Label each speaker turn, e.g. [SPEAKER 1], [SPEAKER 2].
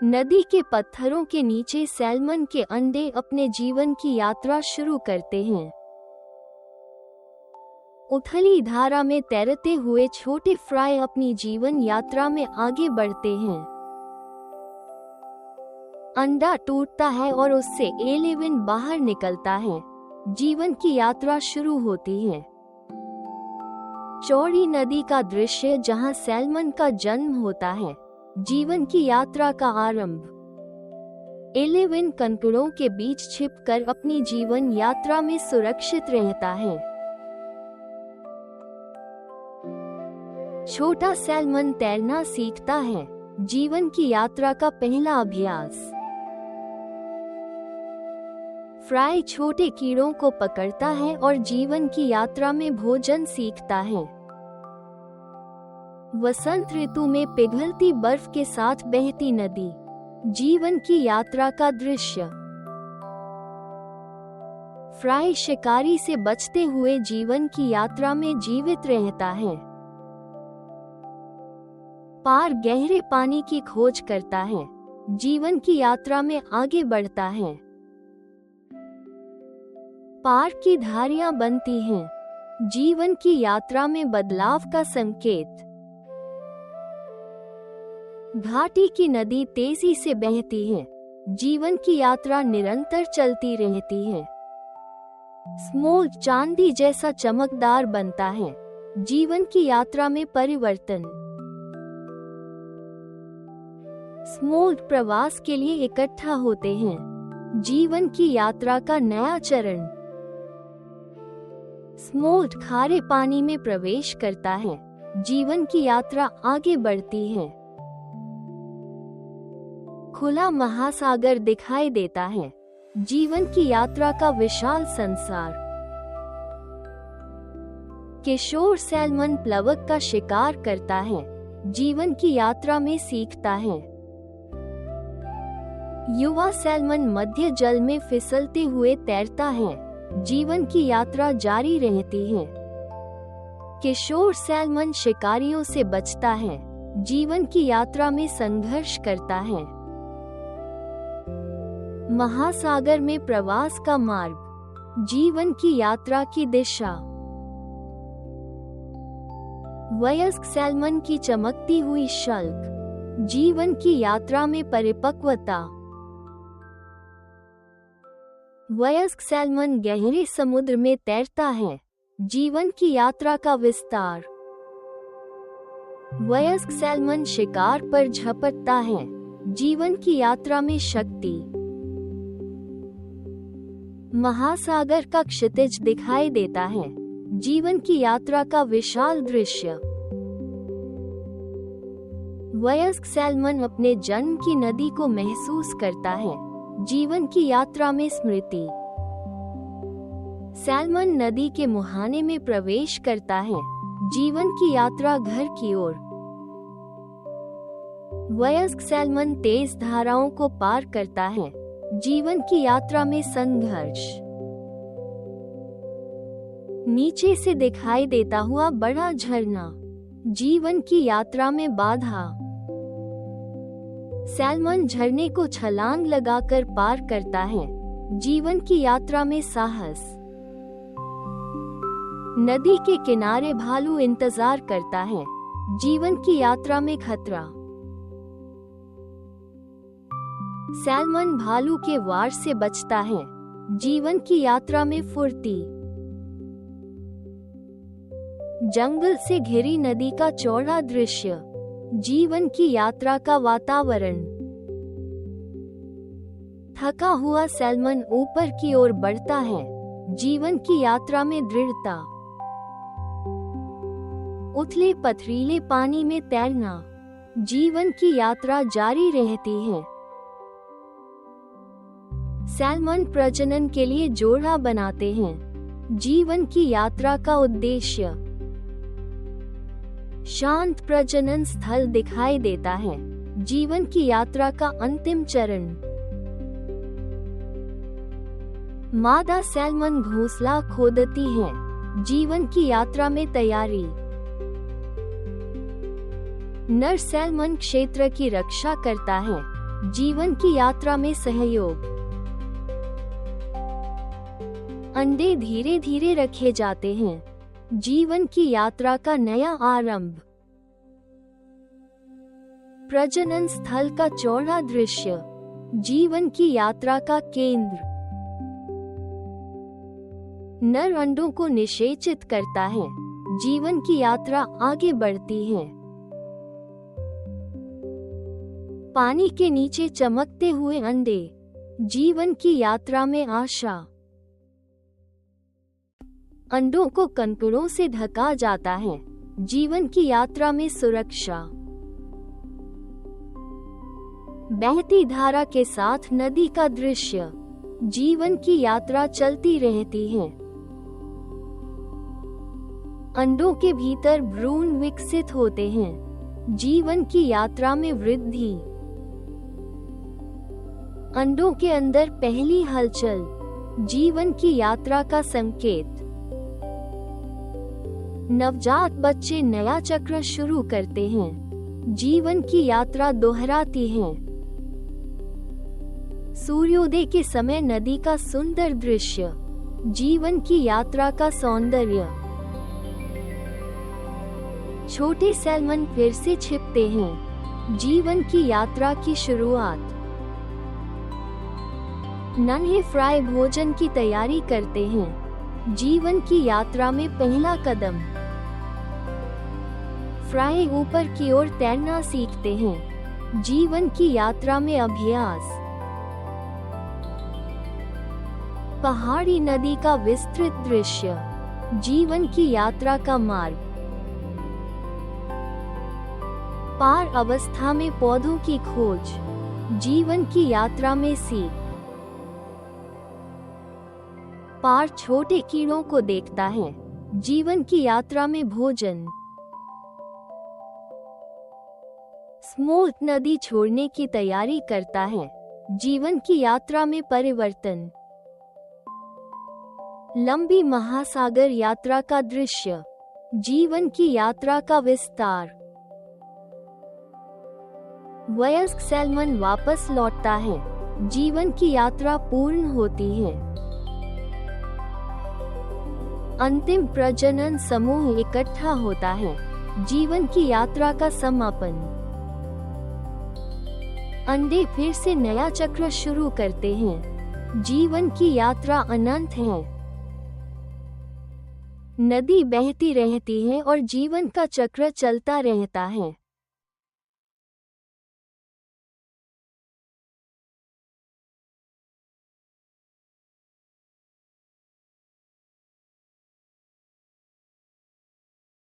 [SPEAKER 1] नदी के पत्थरों के नीचे सैल्मन के अंडे अपने जीवन की यात्रा शुरू करते हैं। उथली धारा में तैरते हुए छोटे फ्राई अपनी जीवन यात्रा में आगे बढ़ते हैं। अंडा टूटता है और उससे एलिवेन बाहर निकलता है। जीवन की यात्रा शुरू होती है। चौड़ी नदी का दृश्य जहां सैल्मन का जन्म होता है। जीवन की यात्रा का आरंभ। एलिवेन कंकड़ों के बीच छिपकर अपनी जीवन यात्रा में सुरक्षित रहता है। छोटा सैल्मन तैरना सीखता है। जीवन की यात्रा का पहला अभ्यास। फ्राई छोटे कीड़ों को पकड़ता है और जीवन की यात्रा में भोजन सीखता है। वसंत ऋतु में पिघलती बर्फ के साथ बहती नदी। जीवन की यात्रा का दृश्य। फ्राई शिकारी से बचते हुए जीवन की यात्रा में जीवित रहता है। पार गहरे पानी की खोज करता है। जीवन की यात्रा में आगे बढ़ता है। पार की धारियां बनती हैं। जीवन की यात्रा में बदलाव का संकेत। घाटी की नदी तेजी से बहती है। जीवन की यात्रा निरंतर चलती रहती है। स्मोल्ड चांदी जैसा चमकदार बनता है। जीवन की यात्रा में परिवर्तन। स्मोल्ड प्रवास के लिए इकट्ठा होते हैं। जीवन की यात्रा का नया चरण। स्मोल्ड खारे पानी में प्रवेश करता है। जीवन की यात्रा आगे बढ़ती है। खुला महासागर दिखाई देता है। जीवन की यात्रा का विशाल संसार। किशोर सैल्मन प्लवक का शिकार करता है। जीवन की यात्रा में सीखता है। युवा सैल्मन मध्य जल में फिसलते हुए तैरता है। जीवन की यात्रा जारी रहती है। किशोर सैल्मन शिकारियों से बचता है। जीवन की यात्रा में संघर्ष करता है। महासागर में प्रवास का मार्ग। जीवन की यात्रा की दिशा। वयस्क सैल्मन की चमकती हुई शल्क। जीवन की यात्रा में परिपक्वता। वयस्क सैल्मन गहरे समुद्र में तैरता है। जीवन की यात्रा का विस्तार। वयस्क सैल्मन शिकार पर झपटता है। जीवन की यात्रा में शक्ति। महासागर का क्षितिज दिखाई देता है। जीवन की यात्रा का विशाल दृश्य। वयस्क सैल्मन अपने जन्म की नदी को महसूस करता है। जीवन की यात्रा में स्मृति। सैल्मन नदी के मुहाने में प्रवेश करता है। जीवन की यात्रा घर की ओर। वयस्क सैल्मन तेज धाराओं को पार करता है। जीवन की यात्रा में संघर्ष। नीचे से दिखाई देता हुआ बड़ा झरना। जीवन की यात्रा में बाधा। सैल्मन झरने को छलांग लगाकर पार करता है। जीवन की यात्रा में साहस। नदी के किनारे भालू इंतजार करता है। जीवन की यात्रा में खतरा। सैल्मन भालू के वार से बचता है। जीवन की यात्रा में फुर्ती। जंगल से घिरी नदी का चौड़ा दृश्य। जीवन की यात्रा का वातावरण। थका हुआ सैल्मन ऊपर की ओर बढ़ता है। जीवन की यात्रा में दृढ़ता। उथले पथरीले पानी में तैरना। जीवन की यात्रा जारी रहती है। सैल्मन प्रजनन के लिए जोड़ा बनाते हैं। जीवन की यात्रा का उद्देश्य। शांत प्रजनन स्थल दिखाई देता है। जीवन की यात्रा का अंतिम चरण। मादा सैल्मन घोंसला खोदती है। जीवन की यात्रा में तैयारी। नर सैल्मन क्षेत्र की रक्षा करता है। जीवन की यात्रा में सहयोग। अंडे धीरे धीरे रखे जाते हैं। जीवन की यात्रा का नया आरंभ। प्रजनन स्थल का चौड़ा दृश्य। जीवन की यात्रा का केंद्र। नर अंडों को निषेचित करता है। जीवन की यात्रा आगे बढ़ती है। पानी के नीचे चमकते हुए अंडे। जीवन की यात्रा में आशा। अंडों को कंकड़ों से ढका जाता है। जीवन की यात्रा में सुरक्षा। बहती धारा के साथ नदी का दृश्य। जीवन की यात्रा चलती रहती है। अंडों के भीतर भ्रूण विकसित होते हैं। जीवन की यात्रा में वृद्धि। अंडों के अंदर पहली हलचल। जीवन की यात्रा का संकेत। नवजात बच्चे नया चक्र शुरू करते हैं। जीवन की यात्रा दोहराती है। सूर्योदय के समय नदी का सुंदर दृश्य। जीवन की यात्रा का सौंदर्य। छोटे सैल्मन फिर से छिपते हैं। जीवन की यात्रा की शुरुआत। नन्हे फ्राई भोजन की तैयारी करते हैं। जीवन की यात्रा में पहला कदम। फ्राई ऊपर की ओर तैरना सीखते हैं। जीवन की यात्रा में अभ्यास। पहाड़ी नदी का विस्तृत दृश्य। जीवन की यात्रा का मार्ग। पार अवस्था में पौधों की खोज। जीवन की यात्रा में सीख। पार छोटे कीड़ों को देखता है। जीवन की यात्रा में भोजन। स्मोल्ट नदी छोड़ने की तैयारी करता है। जीवन की यात्रा में परिवर्तन। लंबी महासागर यात्रा का दृश्य। जीवन की यात्रा का विस्तार। वयस्क सैल्मन वापस लौटता है। जीवन की यात्रा पूर्ण होती है। अंतिम प्रजनन समूह इकट्ठा होता है। जीवन की यात्रा का समापन। अंडे फिर से नया चक्र शुरू करते हैं। जीवन की यात्रा अनंत है। नदी बहती रहती है और जीवन का चक्र चलता रहता है।